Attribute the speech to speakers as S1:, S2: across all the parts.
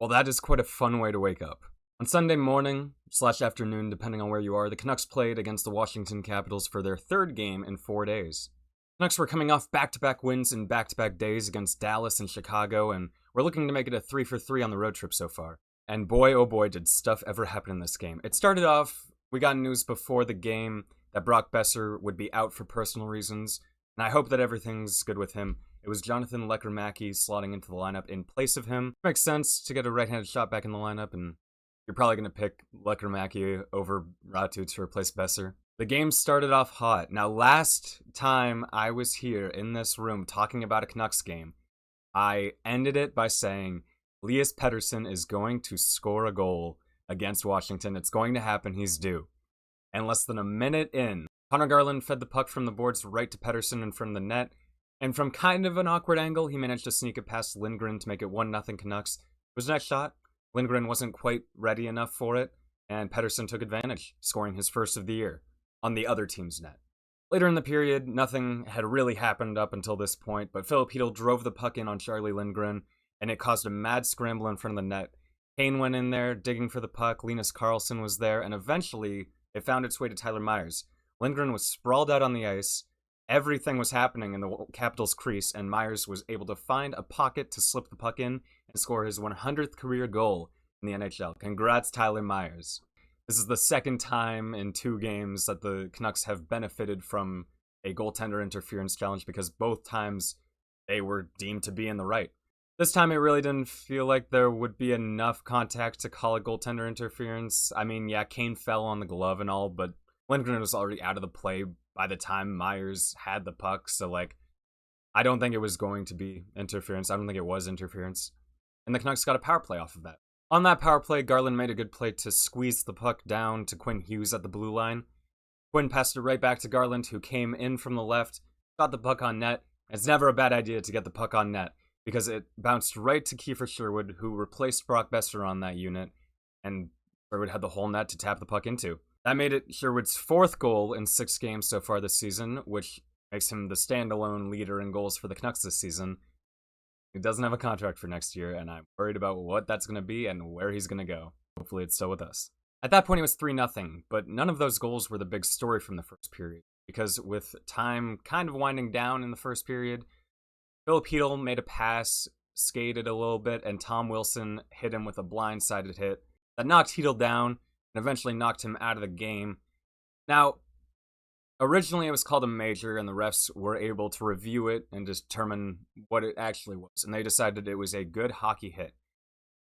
S1: Well, that is quite a fun way to wake up. On Sunday morning / afternoon, depending on where you are, the Canucks played against the Washington Capitals for their third game in 4 days. Canucks were coming off back-to-back wins in back-to-back days against Dallas and Chicago, and we're looking to make it a 3-for-3 on the road trip so far. And boy, oh boy, did stuff ever happen in this game. It started off, we got news before the game that Brock Boeser would be out for personal reasons, and I hope that everything's good with him. It was Jonathan Lekkerimäki slotting into the lineup in place of him. Makes sense to get a right-handed shot back in the lineup, and you're probably going to pick Lekkerimäki over Ratu to replace Boeser. The game started off hot. Now, last time I was here in this room talking about a Canucks game, I ended it by saying, Elias Pettersson is going to score a goal against Washington. It's going to happen. He's due. And less than a minute in, Connor Garland fed the puck from the boards right to Pettersson in front of the net. And from kind of an awkward angle, he managed to sneak it past Lindgren to make it 1-0 Canucks. It was a nice shot. Lindgren wasn't quite ready enough for it, and Pettersson took advantage, scoring his first of the year on the other team's net. Later in the period, nothing had really happened up until this point, but Filip Chytil drove the puck in on Charlie Lindgren, and it caused a mad scramble in front of the net. Kane went in there, digging for the puck, Linus Karlsson was there, and eventually it found its way to Tyler Myers. Lindgren was sprawled out on the ice. Everything was happening in the Capitals' crease, and Myers was able to find a pocket to slip the puck in and score his 100th career goal in the NHL. Congrats, Tyler Myers. This is the second time in 2 games that the Canucks have benefited from a goaltender interference challenge because both times they were deemed to be in the right. This time it really didn't feel like there would be enough contact to call it goaltender interference. I mean, yeah, Kane fell on the glove and all, but Lindgren was already out of the play by the time Myers had the puck, so, I don't think it was going to be interference. I don't think it was interference. And the Canucks got a power play off of that. On that power play, Garland made a good play to squeeze the puck down to Quinn Hughes at the blue line. Quinn passed it right back to Garland, who came in from the left, got the puck on net. It's never a bad idea to get the puck on net, because it bounced right to Kiefer Sherwood, who replaced Brock Boeser on that unit, and Sherwood had the whole net to tap the puck into. That made it Sherwood's 4th goal in 6 games so far this season, which makes him the standalone leader in goals for the Canucks this season. He doesn't have a contract for next year, and I'm worried about what that's going to be and where he's going to go. Hopefully it's still with us. At that point, it was 3-0, but none of those goals were the big story from the first period, because with time kind of winding down in the first period, Filip Chytil made a pass, skated a little bit, and Tom Wilson hit him with a blindsided hit that knocked Chytil down and eventually knocked him out of the game. Now, originally it was called a major, and the refs were able to review it and determine what it actually was, and they decided it was a good hockey hit.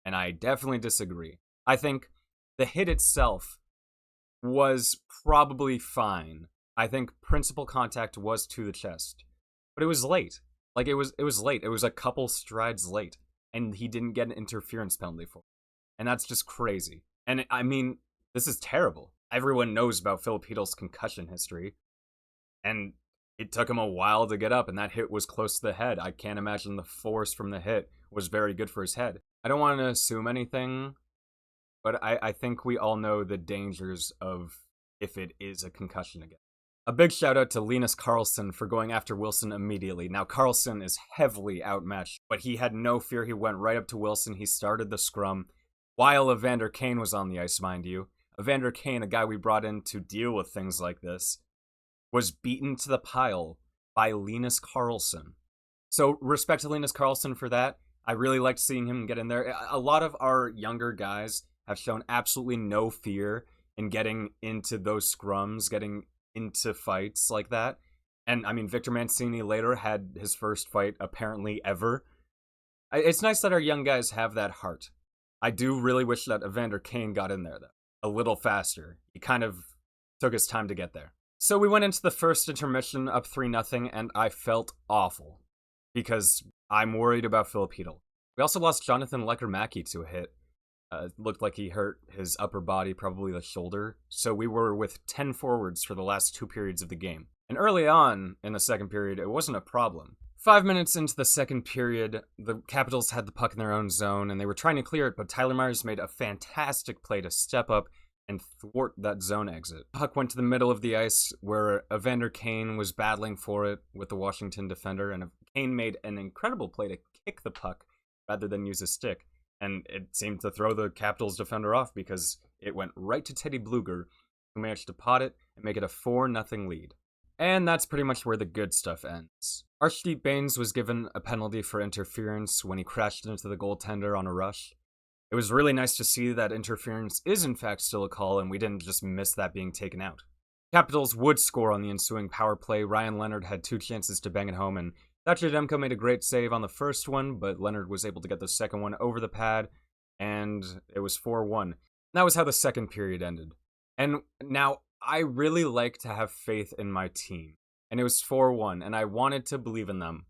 S1: And I definitely disagree. I think the hit itself was probably fine. I think principal contact was to the chest, but it was late. It was late. It was a couple strides late, and he didn't get an interference penalty for it. And that's just crazy. And I mean, this is terrible. Everyone knows about Filip Chytil's concussion history, and it took him a while to get up, and that hit was close to the head. I can't imagine the force from the hit was very good for his head. I don't want to assume anything, but I think we all know the dangers of if it is a concussion again. A big shout out to Linus Karlsson for going after Wilson immediately. Now, Karlsson is heavily outmatched, but he had no fear. He went right up to Wilson. He started the scrum while Evander Kane was on the ice, mind you. Evander Kane, a guy we brought in to deal with things like this, was beaten to the pile by Linus Karlsson. So respect to Linus Karlsson for that. I really liked seeing him get in there. A lot of our younger guys have shown absolutely no fear in getting into those scrums, getting into fights like that. And I mean, Victor Mancini later had his first fight apparently ever. It's nice that our young guys have that heart. I do really wish that Evander Kane got in there, though, a little faster. He kind of took his time to get there. So we went into the first intermission up 3-0, and I felt awful because I'm worried about Filip Chytil. We also lost Jonathan Lekkerimäki to a hit. It looked like he hurt his upper body, probably the shoulder. So we were with 10 forwards for the last 2 periods of the game. And early on in the second period, it wasn't a problem. 5 minutes into the second period, the Capitals had the puck in their own zone, and they were trying to clear it, but Tyler Myers made a fantastic play to step up and thwart that zone exit. The puck went to the middle of the ice, where Evander Kane was battling for it with the Washington defender, and Kane made an incredible play to kick the puck rather than use a stick. And it seemed to throw the Capitals defender off because it went right to Teddy Bluger, who managed to pot it and make it a 4-0 lead. And that's pretty much where the good stuff ends. Archdeep Baines was given a penalty for interference when he crashed into the goaltender on a rush. It was really nice to see that interference is in fact still a call and we didn't just miss that being taken out. Capitals would score on the ensuing power play. Ryan Leonard had 2 chances to bang it home, and Thatcher Demko made a great save on the first one, but Leonard was able to get the second one over the pad, and it was 4-1. That was how the second period ended. And now, I really like to have faith in my team, and it was 4-1, and I wanted to believe in them.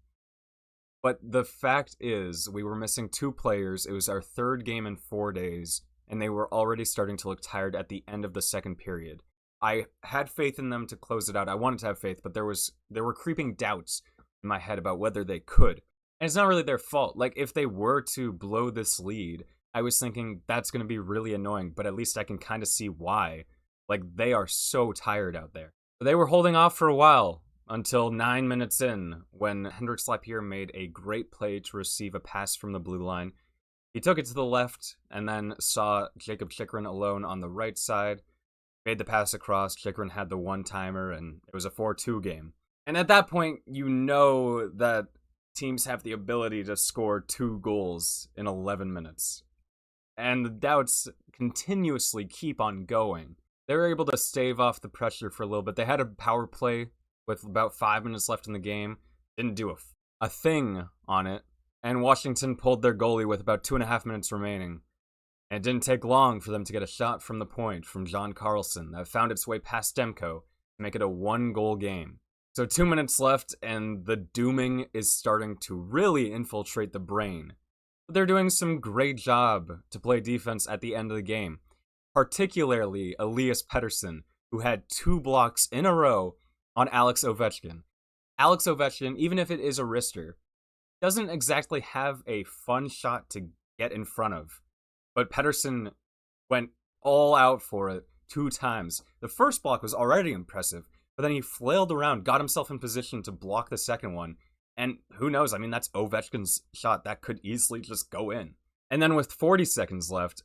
S1: But the fact is, we were missing 2 players, it was our 3rd game in 4 days, and they were already starting to look tired at the end of the second period. I had faith in them to close it out. I wanted to have faith, but there were creeping doubts in my head about whether they could. And it's not really their fault. Like, if they were to blow this lead, I was thinking that's going to be really annoying, but at least I can kind of see why. Like, they are so tired out there. But they were holding off for a while until 9 minutes in when Hendrix Lapierre made a great play to receive a pass from the blue line. He took it to the left and then saw Jacob Chytil alone on the right side. Made the pass across, Chytil had the one-timer, and it was a 4-2 game. And at that point, you know that teams have the ability to score 2 goals in 11 minutes. And the doubts continuously keep on going. They were able to stave off the pressure for a little bit. They had a power play with about 5 minutes left in the game. Didn't do a thing on it. And Washington pulled their goalie with about 2.5 minutes remaining. And it didn't take long for them to get a shot from the point from John Carlson that found its way past Demko to make it a 1-goal game. So 2 minutes left, and the dooming is starting to really infiltrate the brain. But they're doing some great job to play defense at the end of the game. Particularly Elias Pettersson, who had 2 blocks in a row on Alex Ovechkin. Alex Ovechkin, even if it is a wrister, doesn't exactly have a fun shot to get in front of. But Pettersson went all out for it 2 times. The first block was already impressive, but then he flailed around, got himself in position to block the second one. And who knows, I mean, that's Ovechkin's shot. That could easily just go in. And then with 40 seconds left,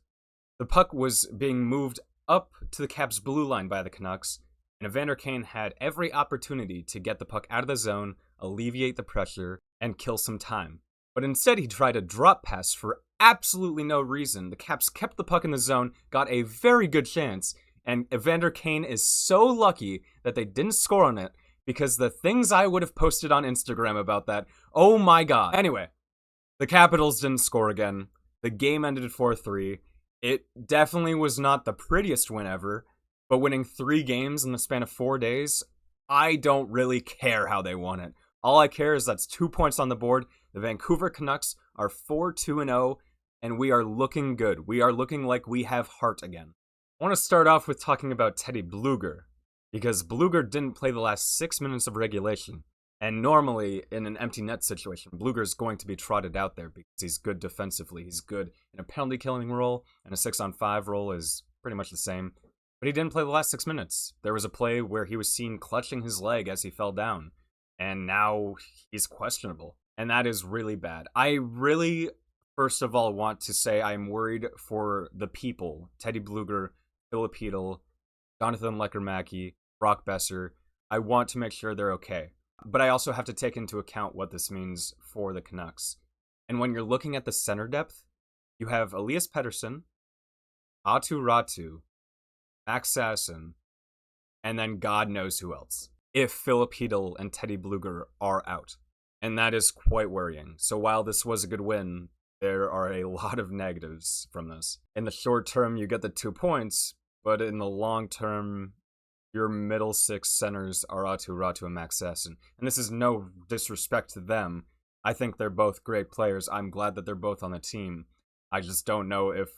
S1: the puck was being moved up to the Caps' blue line by the Canucks, and Evander Kane had every opportunity to get the puck out of the zone, alleviate the pressure, and kill some time. But instead he tried a drop pass for absolutely no reason. The Caps kept the puck in the zone, got a very good chance, and Evander Kane is so lucky that they didn't score on it, because the things I would have posted on Instagram about that, oh my god. Anyway, the Capitals didn't score again. The game ended 4-3. It definitely was not the prettiest win ever, but winning 3 games in the span of 4 days, I don't really care how they won it. All I care is that's 2 points on the board. The Vancouver Canucks are 4-2-0, and we are looking good. We are looking like we have heart again. I want to start off with talking about Teddy Bluger, because Bluger didn't play the last 6 minutes of regulation. And normally, in an empty net situation, Bluger's going to be trotted out there because he's good defensively. He's good in a penalty-killing role, and a 6-on-5 role is pretty much the same. But he didn't play the last 6 minutes. There was a play where he was seen clutching his leg as he fell down, and now he's questionable. And that is really bad. I really, first of all, want to say I'm worried for the people. Teddy Bluger, Filip Chytil, Jonathan Lecker-Mackey, Brock Besser. I want to make sure they're okay. But I also have to take into account what this means for the Canucks. And when you're looking at the center depth, you have Elias Pettersson, Aatu Räty, Max Sasson, and then God knows who else, if Filip Chytil and Teddy Bluger are out. And that is quite worrying. So while this was a good win, there are a lot of negatives from this. In the short term, you get the 2 points, but in the long term, your middle 6 centers are Aatu Räty and Max Sasson. And this is no disrespect to them. I think they're both great players. I'm glad that they're both on the team. I just don't know if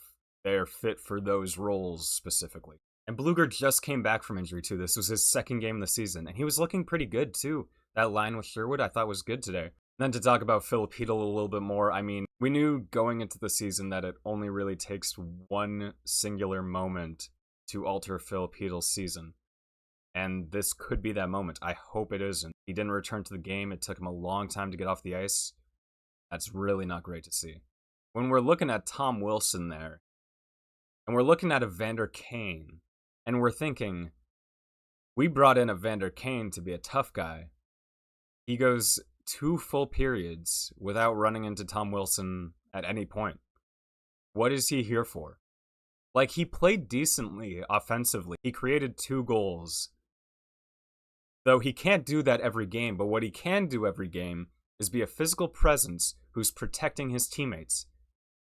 S1: they're fit for those roles specifically. And Bluger just came back from injury too. This was his 2nd game of the season, and he was looking pretty good too. That line with Sherwood I thought was good today. Then to talk about Filip Chytil a little bit more, I mean, we knew going into the season that it only really takes one singular moment to alter Filip Chytil's season. And this could be that moment. I hope it isn't. He didn't return to the game. It took him a long time to get off the ice. That's really not great to see. when we're looking at Tom Wilson there, and we're looking at Evander Kane, and we're thinking, we brought in Evander Kane to be a tough guy. He goes 2 full periods without running into Tom Wilson at any point. What is he here for? Like, he played decently offensively. He created 2 goals. Though he can't do that every game, but what he can do every game is be a physical presence who's protecting his teammates.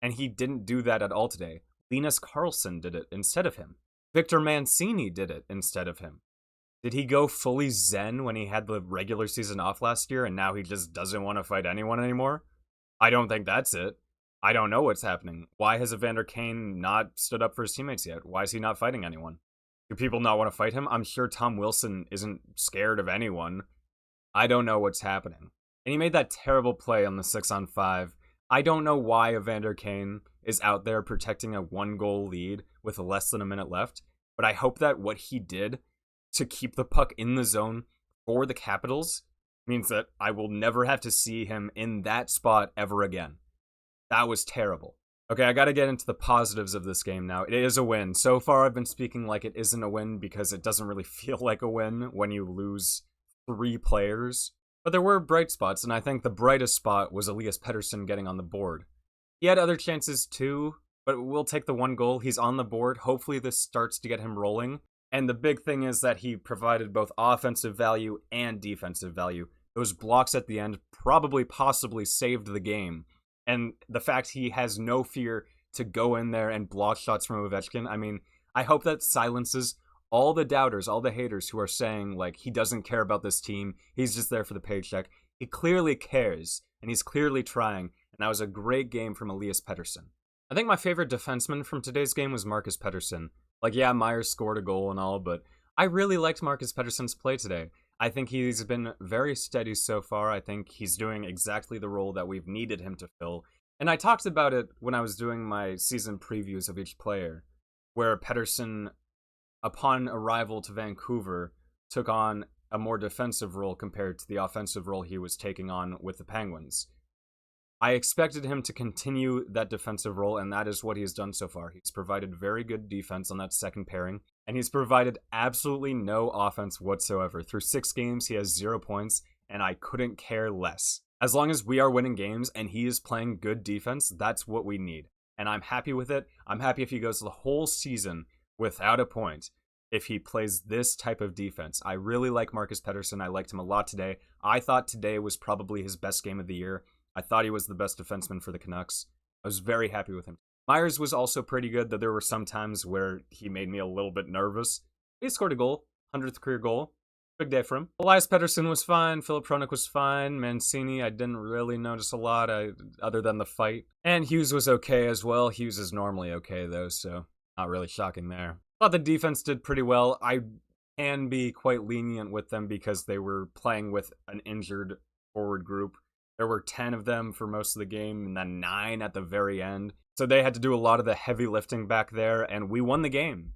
S1: And he didn't do that at all today. Linus Karlsson did it instead of him. Victor Mancini did it instead of him. Did he go fully zen when he had the regular season off last year and now he just doesn't want to fight anyone anymore? I don't think that's it. I don't know what's happening. Why has Evander Kane not stood up for his teammates yet? Why is he not fighting anyone? Do people not want to fight him? I'm sure Tom Wilson isn't scared of anyone. I don't know what's happening. And he made that terrible play on the 6-on-5. I don't know why Evander Kane is out there protecting a 1-goal lead with less than a minute left, but I hope that what he did to keep the puck in the zone for the Capitals means that I will never have to see him in that spot ever again. That was terrible. Okay, I gotta get into the positives of this game now. It is a win. So far, I've been speaking like it isn't a win because it doesn't really feel like a win when you lose 3 players. But there were bright spots, and I think the brightest spot was Elias Pettersson getting on the board. He had other chances too, but we'll take the 1 goal. He's on the board. Hopefully this starts to get him rolling. And the big thing is that he provided both offensive value and defensive value. Those blocks at the end possibly saved the game. And the fact he has no fear to go in there and block shots from Ovechkin, I mean, I hope that silences all the doubters, all the haters who are saying, like, he doesn't care about this team, he's just there for the paycheck. He clearly cares, and he's clearly trying, and that was a great game from Elias Pettersson. I think my favorite defenseman from today's game was Marcus Pettersson. Like, yeah, Myers scored a goal and all, but I really liked Marcus Pettersson's play today. I think he's been very steady so far. I think he's doing exactly the role that we've needed him to fill. And I talked about it when I was doing my season previews of each player, where Pettersson, upon arrival to Vancouver, took on a more defensive role compared to the offensive role he was taking on with the Penguins. I expected him to continue that defensive role, and that is what he has done so far. He's provided very good defense on that second pairing, and he's provided absolutely no offense whatsoever. Through 6 games, he has 0 points, and I couldn't care less. As long as we are winning games and he is playing good defense, that's what we need. And I'm happy with it. I'm happy if he goes the whole season without a point, if he plays this type of defense. I really like Marcus Pettersson. I liked him a lot today. I thought today was probably his best game of the year. I thought he was the best defenseman for the Canucks. I was very happy with him. Myers was also pretty good, though there were some times where he made me a little bit nervous. He scored a goal, 100th career goal. Big day for him. Elias Pettersson was fine. Filip Chytil was fine. Mancini, I didn't really notice a lot other than the fight. And Hughes was okay as well. Hughes is normally okay, though, so not really shocking there. Thought the defense did pretty well. I can be quite lenient with them because they were playing with an injured forward group. There were 10 of them for most of the game, and then 9 at the very end. So they had to do a lot of the heavy lifting back there, and we won the game.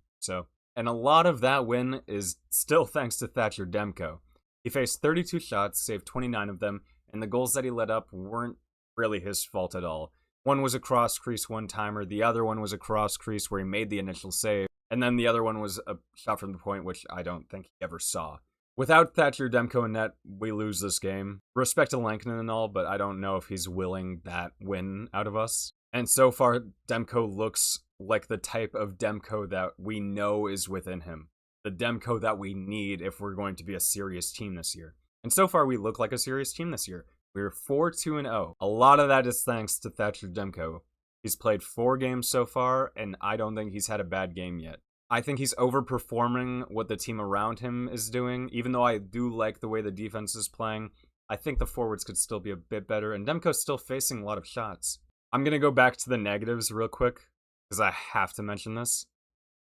S1: And a lot of that win is still thanks to Thatcher Demko. He faced 32 shots, saved 29 of them, and the goals that he let up weren't really his fault at all. One was a cross-crease one-timer, the other one was a cross-crease where he made the initial save, and then the other one was a shot from the point, which I don't think he ever saw. Without Thatcher Demko in net, we lose this game. Respect to Lankinen and all, but I don't know if he's willing that win out of us. And so far, Demko looks like the type of Demko that we know is within him. The Demko that we need if we're going to be a serious team this year. And so far, we look like a serious team this year. We're 4-2-0. A lot of that is thanks to Thatcher Demko. He's played 4 games so far, and I don't think he's had a bad game yet. I think he's overperforming what the team around him is doing. Even though I do like the way the defense is playing, I think the forwards could still be a bit better, and Demko's still facing a lot of shots. I'm going to go back to the negatives real quick, because I have to mention this.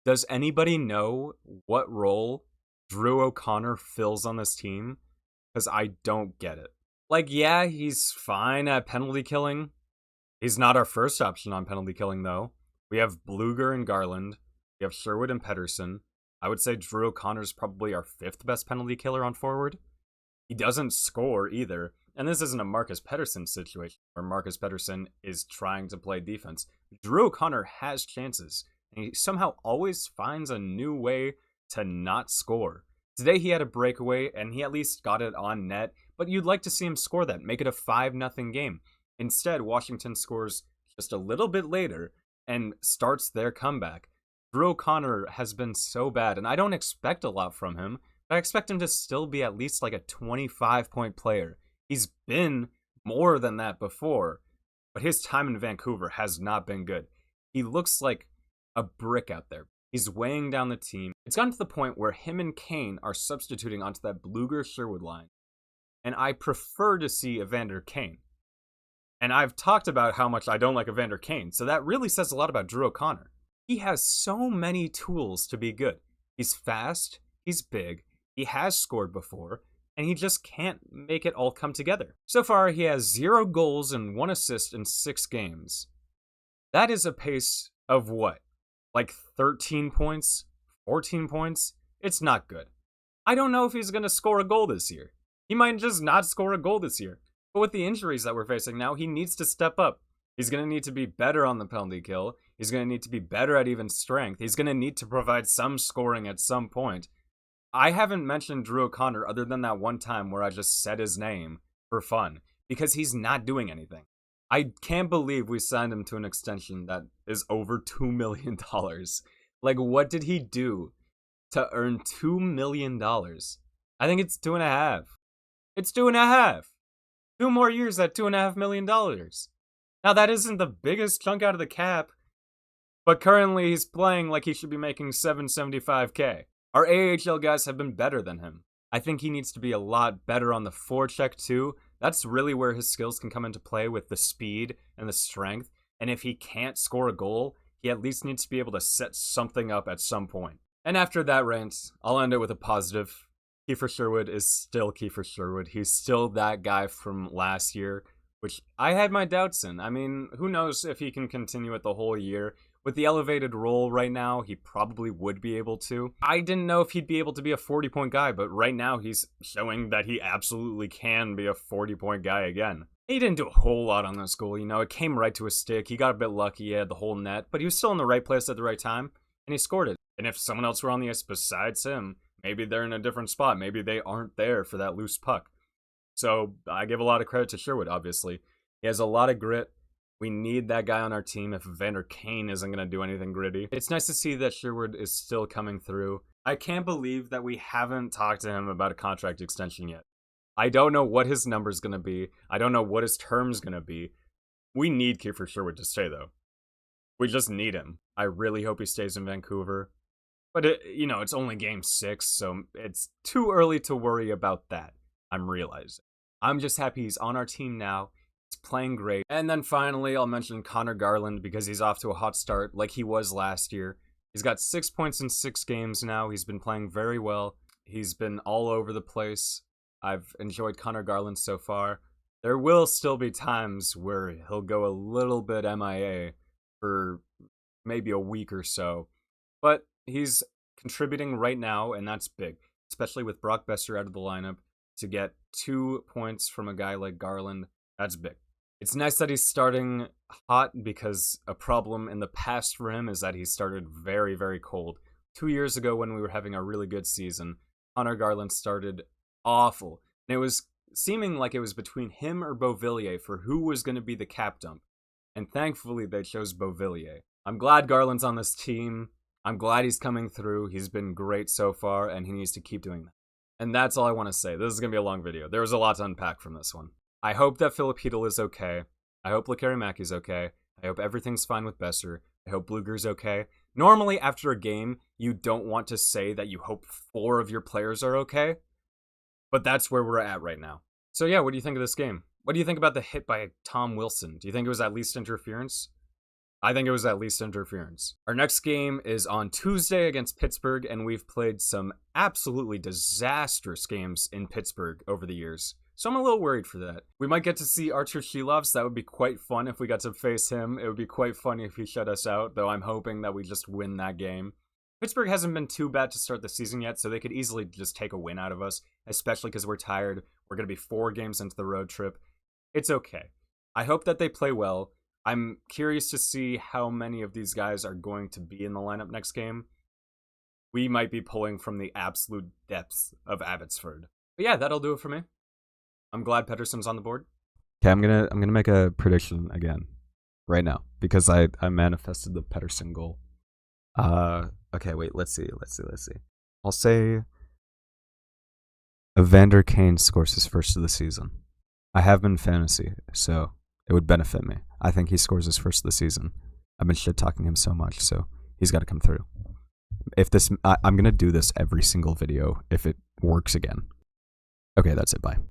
S1: Does anybody know what role Drew O'Connor fills on this team? Because I don't get it. Like, yeah, he's fine at penalty killing. He's not our first option on penalty killing, though. We have Bluger and Garland. We have Sherwood and Pettersson. I would say Drew O'Connor's probably our 5th best penalty killer on forward. He doesn't score either. and this isn't a Marcus Pettersson situation where Marcus Pettersson is trying to play defense. Drew O'Connor has chances, and he somehow always finds a new way to not score. Today he had a breakaway, and he at least got it on net, but you'd like to see him score that, make it a 5-0 game. Instead, Washington scores just a little bit later and starts their comeback. Drew O'Connor has been so bad, and I don't expect a lot from him, but I expect him to still be at least like a 25-point player. He's been more than that before, but his time in Vancouver has not been good. He looks like a brick out there. He's weighing down the team. It's gotten to the point where him and Kane are substituting onto that Blueger-Sherwood line, and I prefer to see Evander Kane. And I've talked about how much I don't like Evander Kane, so that really says a lot about Drew O'Connor. He has so many tools to be good. He's fast, he's big, he has scored before, and he just can't make it all come together. So far, he has 0 goals and 1 assist in 6 games. That is a pace of what? Like 13 points? 14 points? It's not good. I don't know if he's going to score a goal this year. He might just not score a goal this year. But with the injuries that we're facing now, he needs to step up. He's going to need to be better on the penalty kill. He's going to need to be better at even strength. He's going to need to provide some scoring at some point. I haven't mentioned Drew O'Connor other than that one time where I just said his name for fun, because he's not doing anything. I can't believe we signed him to an extension that is over $2 million. Like, what did he do to earn $2 million? I think it's 2.5. It's 2.5. 2 more years at $2.5 million. Now, that isn't the biggest chunk out of the cap, but currently he's playing like he should be making $775K. Our AHL guys have been better than him. I think he needs to be a lot better on the forecheck too. That's really where his skills can come into play, with the speed and the strength. And if he can't score a goal, he at least needs to be able to set something up at some point. And after that rant, I'll end it with a positive. Kiefer Sherwood is still Kiefer Sherwood. He's still that guy from last year, which I had my doubts in. I mean, who knows if he can continue it the whole year. With the elevated role right now, he probably would be able to. I didn't know if he'd be able to be a 40-point guy, but right now he's showing that he absolutely can be a 40-point guy again. He didn't do a whole lot on this goal, it came right to his stick. He got a bit lucky, he had the whole net, but he was still in the right place at the right time, and he scored it. And if someone else were on the ice besides him, maybe they're in a different spot. Maybe they aren't there for that loose puck. So I give a lot of credit to Sherwood, obviously. He has a lot of grit. We need that guy on our team if Evander Kane isn't going to do anything gritty. It's nice to see that Sherwood is still coming through. I can't believe that we haven't talked to him about a contract extension yet. I don't know what his number's going to be. I don't know what his term's going to be. We need Kiefer Sherwood to stay, though. We just need him. I really hope he stays in Vancouver. But, it's only game 6, so it's too early to worry about that, I'm realizing. I'm just happy he's on our team now. He's playing great. And then finally, I'll mention Connor Garland, because he's off to a hot start like he was last year. He's got 6 points in 6 games now. He's been playing very well. He's been all over the place. I've enjoyed Connor Garland so far. There will still be times where he'll go a little bit MIA for maybe a week or so. But he's contributing right now, and that's big, especially with Brock Besser out of the lineup. To get 2 points from a guy like Garland, that's big. It's nice that he's starting hot, because a problem in the past for him is that he started very, very cold. 2 years ago, when we were having a really good season, Connor Garland started awful. And it was seeming like it was between him or Beauvillier for who was going to be the cap dump. And thankfully, they chose Beauvillier. I'm glad Garland's on this team. I'm glad he's coming through. He's been great so far, and he needs to keep doing that. And that's all I want to say. This is going to be a long video. There was a lot to unpack from this one. I hope that Filip Chytil is okay. I hope Lekari-Maki's okay. I hope everything's fine with Besser. I hope Blueger's okay. Normally, after a game, you don't want to say that you hope 4 of your players are okay. But that's where we're at right now. So yeah, what do you think of this game? What do you think about the hit by Tom Wilson? Do you think it was at least interference? I think it was at least interference. Our next game is on Tuesday against Pittsburgh, and we've played some absolutely disastrous games in Pittsburgh over the years. So I'm a little worried for that. We might get to see Artur Shilovs. That would be quite fun if we got to face him. It would be quite funny if he shut us out, though I'm hoping that we just win that game. Pittsburgh hasn't been too bad to start the season yet, so they could easily just take a win out of us, especially because we're tired. We're going to be 4 games into the road trip. It's okay. I hope that they play well. I'm curious to see how many of these guys are going to be in the lineup next game. We might be pulling from the absolute depths of Abbotsford. But yeah, that'll do it for me. I'm glad Pettersson's on the board. Okay, I'm gonna make a prediction again, right now, because I manifested the Pettersson goal. Okay, wait, let's see. I'll say Evander Kane scores his first of the season. I have him in fantasy, so it would benefit me. I think he scores his first of the season. I've been shit-talking him so much, so he's got to come through. I'm going to do this every single video if it works again. Okay, that's it. Bye.